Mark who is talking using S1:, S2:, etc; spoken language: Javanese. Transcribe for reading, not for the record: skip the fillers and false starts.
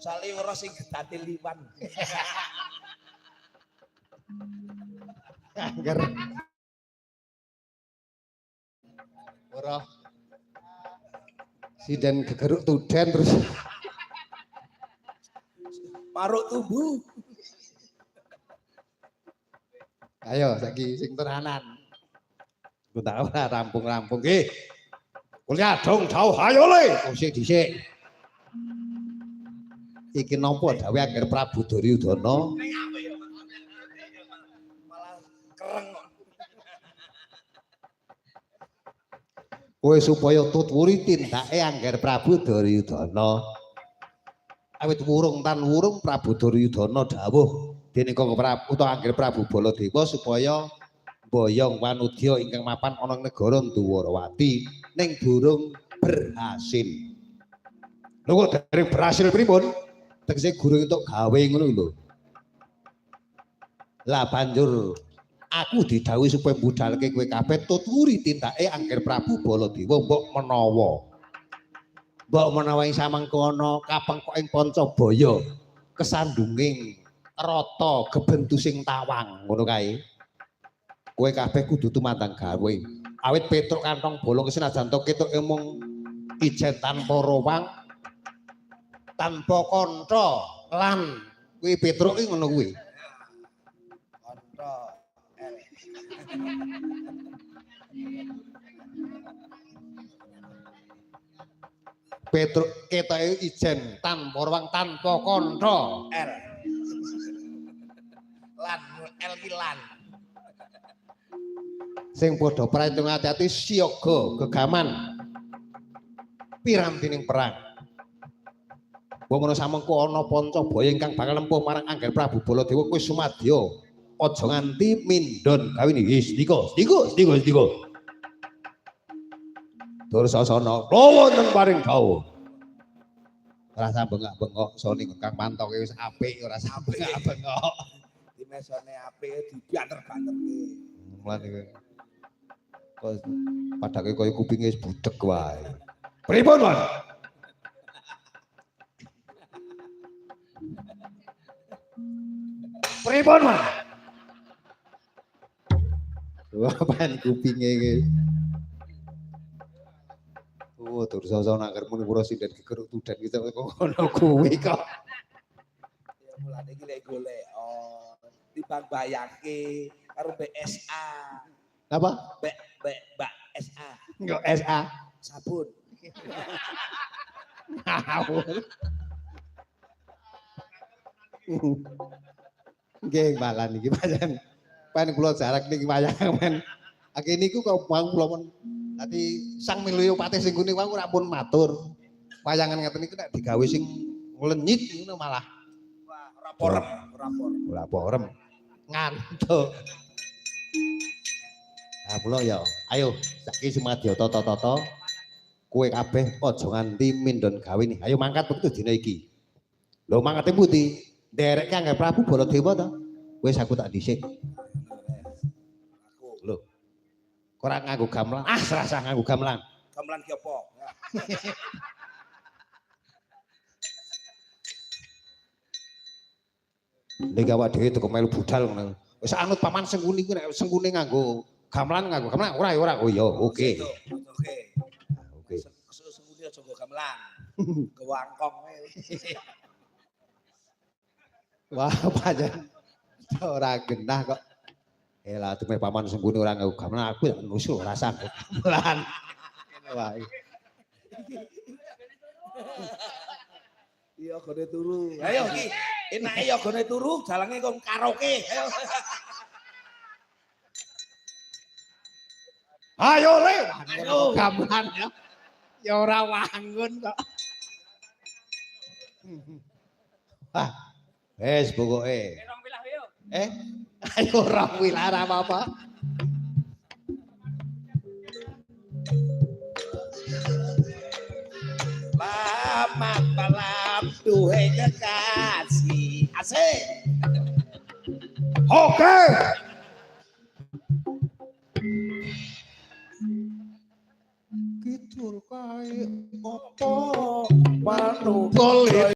S1: Saliwara sing gedate liwan.
S2: Angger. Ora. Sinden gegeruk tuden terus.
S1: Maruk tumbuh.
S2: Ayo saiki sing tenanan. Ku tak ora rampung-rampung nggih. Kuliah dong jauh ayo le. Sik dhisik. Iki napa dawuh Angger Prabu Duryudana?
S1: Malah kereng kok.
S2: Kowe supaya tutwuri tindake Angger Prabu Duryudana. Awit wurung tan wurung Prabu Duryudana dawuh dening Kang Prabu utawa Angger Prabu Baladewa supaya mboyong wanudya ingkang mapan ana negara Dwarawati ning durung berhasil. Lho kok dereng berhasil pripun? Tegese gurung entuk gawe ngono lho. Lah banjur aku didhawuhi supaya budhalke kowe kabeh tutwuri tindake Angger Prabu Baladewa mbok menawa ing samangkono kapengkok ing Pancabaya kesandunging rata gebentusing tawang ngono kae. Kowe kabeh kudu tumandang gawe. Awit Petruk kantong bolong senajan to ketuk mung ijen tanpa rowang tanpa kanca lan kuwi Petruk iki ngono kuwi.
S1: Kanca L.
S2: Petruk ketoke ijen tanpa rowang tanpa kanca
S1: L. Lan L ki lan.
S2: sing padha prantung ati-ati siaga gegaman pirantining perang. Wong ana samengko ana Pancabaya ingkang bakal nempuh marang Angger Prabu Baladewa kowe sumadya aja nganti mindhon gawe niki. Sedika. Dursasana wonten paring dawuh. Rasa bengak-bengok sone Kang Pantoke wis apik ora sampe bengak.
S1: Dimesone apik dibanter-banterke.
S2: Mulane kok padake kaya kupinge wis budheg wae. Pripun, Mas? Pripun, Mas? Apaan kupinge iki? Oh, Dursasana anger muni pura sinden gegeruk tudan kita kok ngono kuwi kok.
S1: Ya mulane iki lek golek timbang bayangke karo BSA.
S2: Apa?
S1: Mbak SA.
S2: Enggak SA.
S1: Sabun.
S2: Ngawur. Nggih, balan iki pancen. Pen kula jarak niki wayang men. Aki niku kok wau kula men dadi sang miluyo patih sing ngene wau ora pun matur. Wayangan ngeten niku nek digawe sing nglenyit ngono malah ora porem. Ngantuk. Nah, kula ya, ayo saiki sumadya tata-tata. Kowe kabeh aja nganti mindhon gawe nih. Ayo mangkat wektu dina iki. Lho mangkate pundi? Nderekke Angger Prabu Baladewa to. Wis aku tak dhisik. Lho. Ora nganggo gamelan. Ah, serasa nganggo gamelan.
S1: Gamelan ki apa?
S2: Nek awak dhewe teko melu budal ngono. Wis anut paman sengkuni kuwi nek sengkune nganggo gamelan ora. Oh iya, oke. Oke.
S1: Sengkune aja nggo gamelan. Kewangkong wae.
S2: Wah, pancen ora genah kok. Elah tume paman sengkune ora nganggo gamelan aku ya nusul ora sanggup gamelan. Ngene wae.
S1: Iya gone turu. Ayo iki enake ya gone turu, jalange kon karaoke.
S2: Ayo le, gamelan ya. Ya ora wangun kok. Ah, wis pokoke. Ayo ora wilah ora apa-apa.
S1: Malam duhe kekasih. Asik.
S2: Oke. Kidul kae apa manunggal